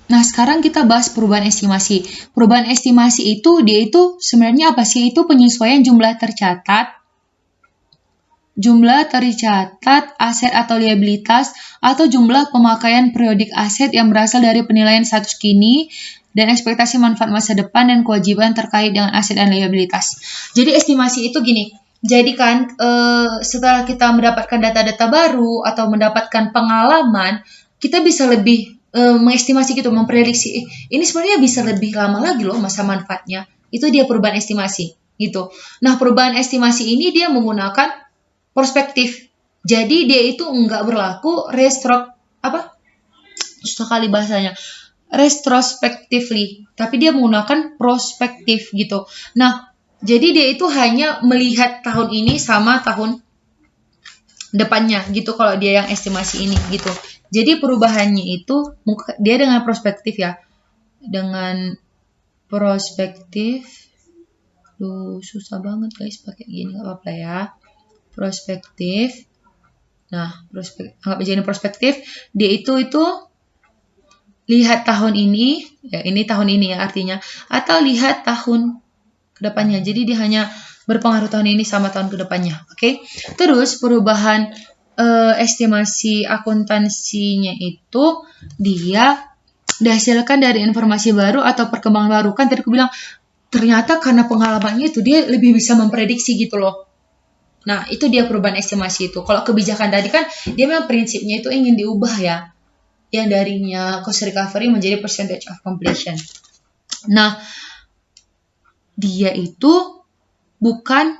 Nah, sekarang kita bahas perubahan estimasi. Perubahan estimasi itu, dia itu sebenarnya apa sih? Itu penyesuaian jumlah tercatat aset atau liabilitas atau jumlah pemakaian periodik aset yang berasal dari penilaian status kini dan ekspektasi manfaat masa depan dan kewajiban terkait dengan aset dan liabilitas. Jadi estimasi itu gini. Jadi kan setelah kita mendapatkan data-data baru atau mendapatkan pengalaman, kita bisa lebih mengestimasi gitu, memprediksi ini sebenarnya bisa lebih lama lagi loh masa manfaatnya. Itu dia perubahan estimasi gitu. Nah, perubahan estimasi ini dia menggunakan prospektif. Jadi dia itu enggak berlaku susah kali bahasanya. Retrospectively, tapi dia menggunakan prospektif gitu. Nah, jadi dia itu hanya melihat tahun ini sama tahun depannya gitu kalau dia yang estimasi ini gitu. Jadi perubahannya itu dia dengan prospektif ya. Dengan prospektif. Susah banget guys pakai gini, enggak apa-apa ya. Prospektif. Nah, anggap aja ini prospektif. Dia itu lihat tahun ini, ya ini tahun ini ya artinya, atau lihat tahun kedepannya. Jadi dia hanya berpengaruh tahun ini sama tahun kedepannya. Oke. Terus perubahan estimasi akuntansinya itu dia dihasilkan dari informasi baru atau perkembangan baru. Kan tadi aku bilang ternyata karena pengalamannya itu dia lebih bisa memprediksi gitu loh. Nah, itu dia perubahan estimasi itu. Kalau kebijakan tadi kan, dia memang prinsipnya itu ingin diubah ya. Yang darinya cost recovery menjadi percentage of completion. Nah, dia itu bukan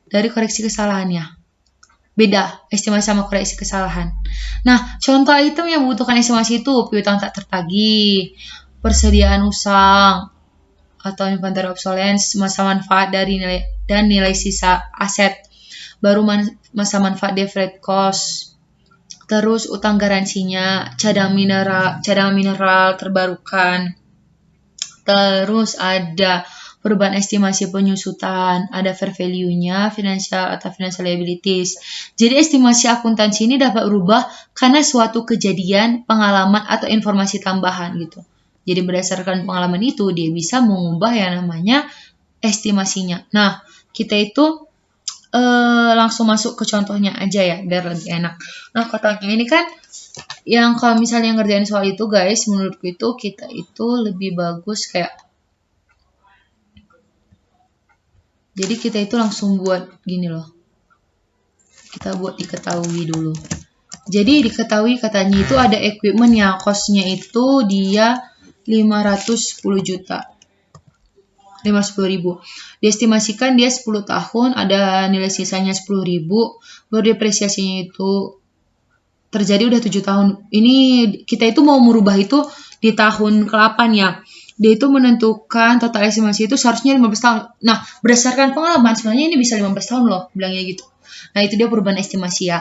dari koreksi kesalahannya. Beda, estimasi sama koreksi kesalahan. Nah, contoh item yang membutuhkan estimasi itu, piutang tak tertagih, persediaan usang, atau inventory obsolescence, masa manfaat dari nilai sisa aset, baru masa manfaat deferred cost, terus utang garansinya, cadangan mineral terbarukan, terus ada perubahan estimasi penyusutan, ada fair value-nya, financial atau financial liabilities. Jadi estimasi akuntansi ini dapat berubah karena suatu kejadian, pengalaman atau informasi tambahan gitu. Jadi berdasarkan pengalaman itu dia bisa mengubah yang namanya estimasinya. Nah, kita itu langsung masuk ke contohnya aja ya biar lebih enak. Nah, kotaknya ini kan yang kalau misalnya ngerjain soal itu guys, menurutku itu kita itu lebih bagus kayak jadi kita itu langsung buat gini loh. Kita buat diketahui dulu. Jadi diketahui katanya itu ada equipment yang cost-nya itu dia 510 juta. 510.000. Diestimasikan dia 10 tahun, ada nilai sisanya 10.000, baru depresiasinya itu terjadi udah 7 tahun. Ini kita itu mau merubah itu di tahun ke-8 ya. Dia itu menentukan total estimasi itu seharusnya 15 tahun. Nah, berdasarkan pengalaman sebenarnya ini bisa 15 tahun loh, bilangnya gitu. Nah, itu dia perubahan estimasi ya.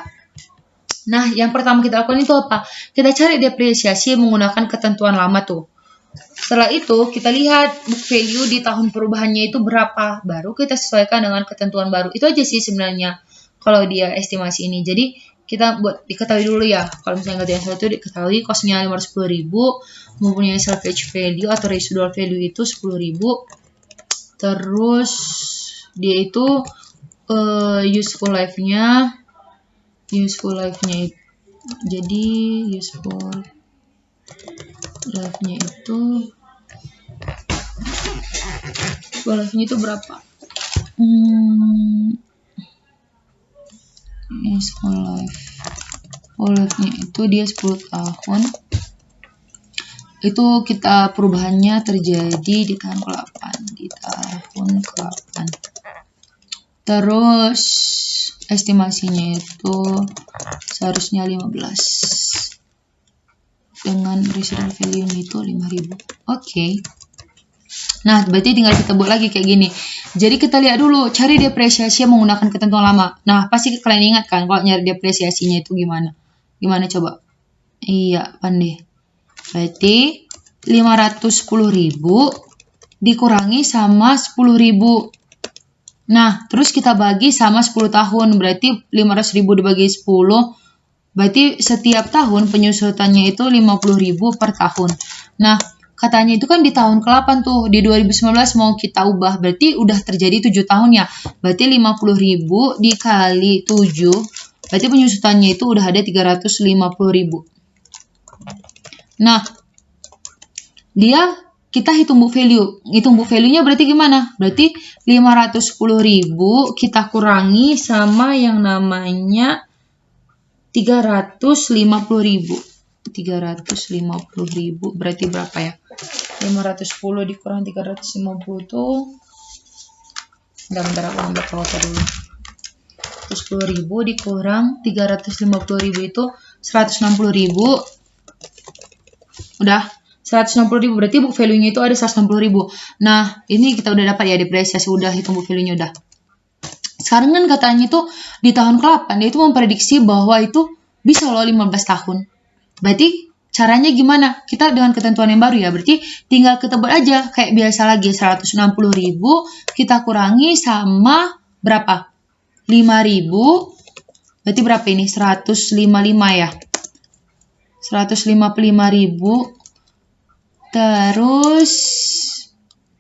Nah, yang pertama kita lakukan itu apa? Kita cari depresiasi menggunakan ketentuan lama tuh. Setelah itu, kita lihat book value di tahun perubahannya itu berapa. Baru kita sesuaikan dengan ketentuan baru. Itu aja sih sebenarnya kalau dia estimasi ini. Jadi, kita buat diketahui dulu ya. Kalau misalnya ngerjain satu diketahui cost-nya 510.000, mempunyai salvage value atau residual value itu 10.000. Terus, dia itu useful life-nya jadi useful life-nya itu berapa? Useful life-nya itu dia 10 tahun. Itu kita perubahannya terjadi di tahun ke-8. Terus estimasinya itu seharusnya 15. Dengan residual value-nya itu 5.000. Oke. Nah, berarti tinggal kita buat lagi kayak gini. Jadi kita lihat dulu, cari depresiasi menggunakan ketentuan lama. Nah, pasti kalian ingat kan kalau nyari depresiasinya itu gimana? Gimana coba? Iya, pandai. Berarti 510.000 dikurangi sama 10.000. Nah, terus kita bagi sama 10 tahun. Berarti 500.000 dibagi 10. Berarti setiap tahun penyusutannya itu 50.000 per tahun. Nah, katanya itu kan di tahun ke-8 tuh, di 2019 mau kita ubah, berarti udah terjadi 7 tahun ya. Berarti 50.000 dikali 7, berarti penyusutannya itu udah ada 350.000. Nah, kita hitung book value. Hitung book value-nya berarti gimana? Berarti 510.000 kita kurangi sama yang namanya 350.000. 350.000 berarti berapa ya? 510 dikurang 350 tuh, bentar aku ambil kalkulator dulu. 110.000 dikurang 350.000 itu 160.000. Udah 160.000 berarti book value-nya itu ada 160.000. Nah, ini kita udah dapat ya depresiasi, udah hitung book value-nya udah. Sekarang kan katanya itu di tahun ke-8 dia itu memprediksi bahwa itu bisa loh 15 tahun. Berarti caranya gimana? Kita dengan ketentuan yang baru ya, berarti tinggal ketebak aja kayak biasa lagi. 160.000 kita kurangi sama berapa? 5.000. Berarti berapa ini? 155 ya. 155.000. Terus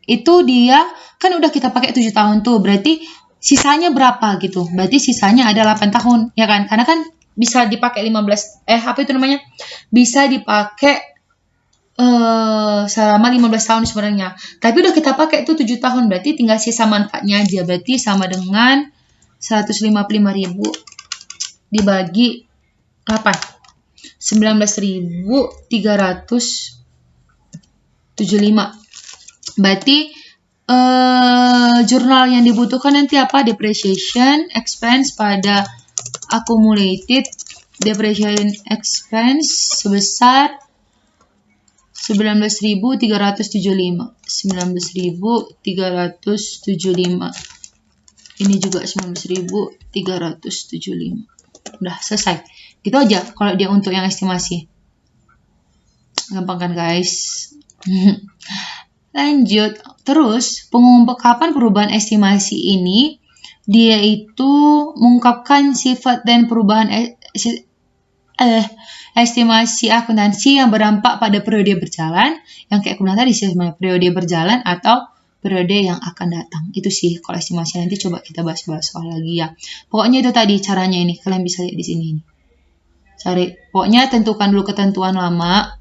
itu dia kan udah kita pakai 7 tahun tuh, berarti sisanya berapa gitu? Berarti sisanya ada 8 tahun, ya kan? Karena kan bisa dipakai 15, apa itu namanya? Bisa dipakai selama 15 tahun sebenarnya. Tapi udah kita pakai itu 7 tahun, berarti tinggal sisa manfaatnya aja. Berarti sama dengan 155.000 dibagi 8. 19.375. Berarti jurnal yang dibutuhkan nanti apa? Depreciation expense pada accumulated depreciation expense sebesar 19.375. 19.375. Ini juga 19.375. Udah selesai. Gitu aja kalau dia untuk yang estimasi. Gampang kan guys? Lanjut. Terus, pengungkapan perubahan estimasi ini, dia itu mengungkapkan sifat dan perubahan estimasi akuntansi yang berdampak pada periode berjalan, yang kayak aku bilang tadi sih, periode berjalan atau periode yang akan datang. Itu sih kalau estimasi, nanti coba kita bahas-bahas soal lagi ya. Pokoknya itu tadi caranya ini, kalian bisa lihat di sini. Pokoknya tentukan dulu ketentuan lama.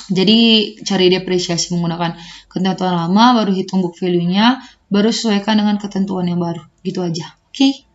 Jadi cari depresiasi menggunakan ketentuan lama, baru hitung book value-nya, baru sesuaikan dengan ketentuan yang baru. Gitu aja. Oke?